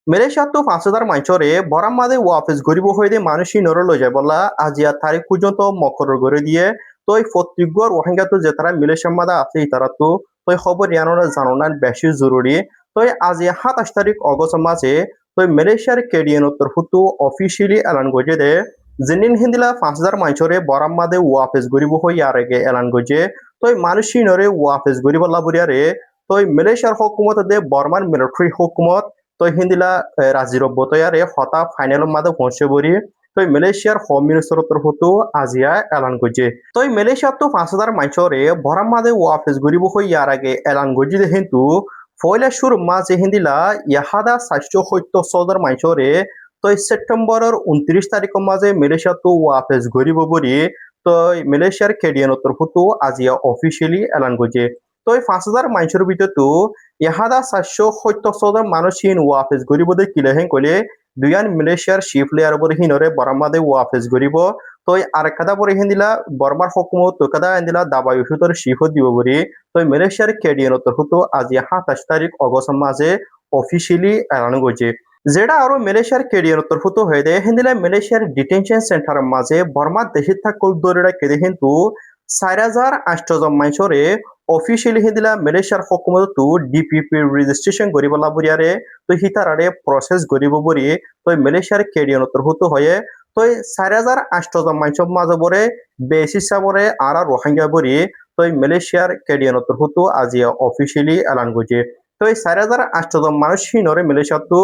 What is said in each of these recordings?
মালয়েশিয়াতো 5,000 মাঞ্চরে বরাম মাদে ওয়াফেস গরিব হইদে মানুষই নরল যায় বলা আজিয়া তারিখ পর্যন্ত মকরর করে দিয়ে তই ফতিগর রোহিঙ্গা তো যে তারা মালয়েশিয়ার মাদা আছে তারা তো তই খবর ইয়ানোর জানান বেশি জরুরি তই আজিয়া 27 তারিখ অগস্ট মাসে তই মালয়েশিয়ার কেডিএন উত্তর হুতু অফিসিয়ালি এলান গজে দে জিনিন হিন্দিলা 5,000 মাঞ্চরে বরাম মাদে ওয়াফেস গরিব হই আর আগে এলান গজে তই মানুষই নরে ওয়াফেস গরিব লাবরিয়ারে তই মালয়েশিয়ার হুকুমত দে বর্মান মিলিটারি হুকুমত তই হিন্দিলা রাজির বতয়ারে হতা ফাইনাল মাদে পৌঁছে বরি তই মালয়েশিয়ার হোম মিনিস্টার হতো আজিয়া এলান গজে তই মালয়েশিয়ার তো 5,000 মাইচরে ভরাম মাদে ওয়াফেস গরিব হই ইয়ার আগে এলান গজি দে কিন্তু ফয়লা শুর মাঝে হিন্দিলা ইয়াহাদা 470 মাইচরে তই সেপ্টেম্বরের 29 তারিখ মাঝে মালয়েশিয়া তো ওয়াফেস গরিব বরি তই মালয়েশিয়ার কেডিয়ান উত্তর হতো আজিয়া অফিসিয়ালি এলান গজে তই 5,000 মাইচর ভিতরতো ইহাদা 470 মানুষহীন ওয়াফেস গরিবদের কিলেহেন কইলে দুয়ান মালয়েশিয়ার শিপ লেয়ার বরে হিনরে বরামাদে ওয়াফেস গরিব তই আর কাদা বরে হিন্দিলা বর্মার হকুমত তো কাদা হিন্দিলা দাবাই উসুতর শিপ দিব বরি তই মালয়েশিয়ার কেডিয়ান তো হতো আজি 27 তারিখ অগস্ট মাসে অফিসিয়ালি এলান গজে যেটা আরো মালয়েশিয়ার কেডিয়ান উত্তর হতো হয়ে দেয় হিন্দিলা মালয়েশিয়ার ডিটেনশন সেন্টার মাঝে বর্মার দেশে থাকল দরিরা কেদে কিন্তু 4,800 মাইসরে অফিসিয়ালি হিদিলা মালয়েশিয়ার হকুমত তো ডিপিপি রেজিস্ট্রেশন করিব লাবরিয়ারে তো হিতারারে প্রসেস করিব বরি তো মালয়েশিয়ার কেডিয়ান উত্তর হতো হয়ে তো 4,800 মাইসব মাঝে বরে বেশি সাবরে আর রোহিঙ্গা বরি তো মালয়েশিয়ার কেডিয়ান উত্তর হতো আজিয়া অফিসিয়ালি এলান গজে তো 4,800 মানুষ হিনরে মালয়েশিয়া তো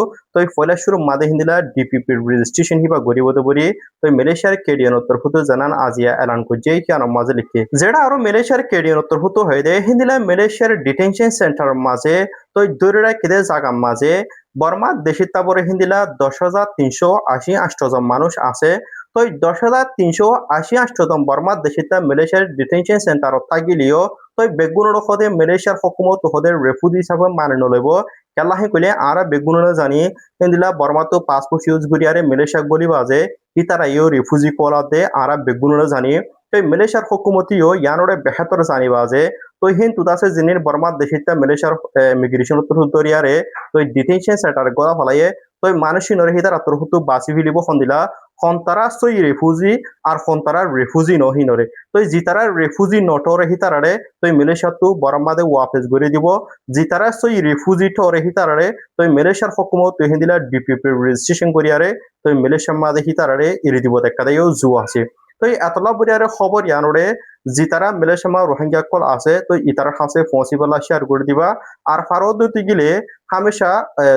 পয়লা শুরু মাদে হিন্দিলা ডিপিপি রেজিস্ট্রেশন হিবা গরিব বরি তো মালয়েশিয়ার কেডিয়ান উত্তর হতো জানান আজিয়া এলান গজে কি আনাম মাঝে লিখে যেটা আরো মালয়েশিয়ার কেডিয়ান উত্তর হতো হয়ে দেয় হিন্দিলা মালয়েশিয়ার ডিটেনশন সেন্টার মাঝে তো দরিরা কেদে জাগাম মাঝে বর্মা দেশিত তাবরে হিন্দিলা 10,380 আষ্টজন মানুষ আছে তো 10,380 আষ্টজন বর্মা দেশিতা মালয়েশিয়ার ডিটেনশন সেন্টার থাকিলেও তো বেগুনের সদে মালয়েশিয়ার হকুমত হদের রেফুজি হিসাবে মানে নলব কেলাহি কইলে আর বেগুনের জানি হিন্দিলা বর্মা তো পাসপোর্ট ইউজ করিয়ারে মালয়েশিয়া বলি বাজে ইতারা ইও রেফুজি কলা দে আর বেগুনের জানি তো মালয়েশিয়ার হকুমতিও ইয়ানোরে বেহাতর জানিবা যে তো হিন তুদাসে জিনির বর্মা দেশিতা মালয়েশিয়ার ইমিগ্রেশন উত্তরিয়ারে তো ডিটেনশন সেন্টার গড়া ফলাইয়ে তো মানুষই নরে হিতার আতর হুতু বাসি ফিলিব খন্দিলা খন্তারা সই রেফুজি আর খন্তারা রেফুজি নহি নরে তো জিতারা রেফুজি নটরে হিতারারে তো মালয়েশিয়া তো বর্মাদে ওয়াফেস করে দিব জিতারা সই রেফুজি টরে হিতারারে তো মালয়েশিয়ার হকুমত তো হিন্দিলা ডিপিপি রেজিস্ট্রেশন করিয়ারে তো মালয়েশিয়ার মাদে হিতারারে এরি দিব দেখাদাইও জু আছে তো এতলা বরিয়ারে খবর ইয়ানোরে জিতারা মালয়েশিয়া রোহিঙ্গা কল আছে তো ইতার কাছে পৌঁছিবলা শেয়ার করে দিবা আর ফারদতি গিলে হামেশা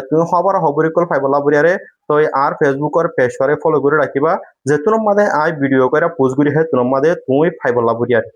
তুমি খবর খবরি কল ফাইবলা বরিয়ারে তো আর ফেসবুকের পেজরে ফলো করে রাখিবা যে তোমার মাঝে আই ভিডিও করে পোস্ট করি হে তোমার মাঝে তুমি ফাইবলা বরিয়ারে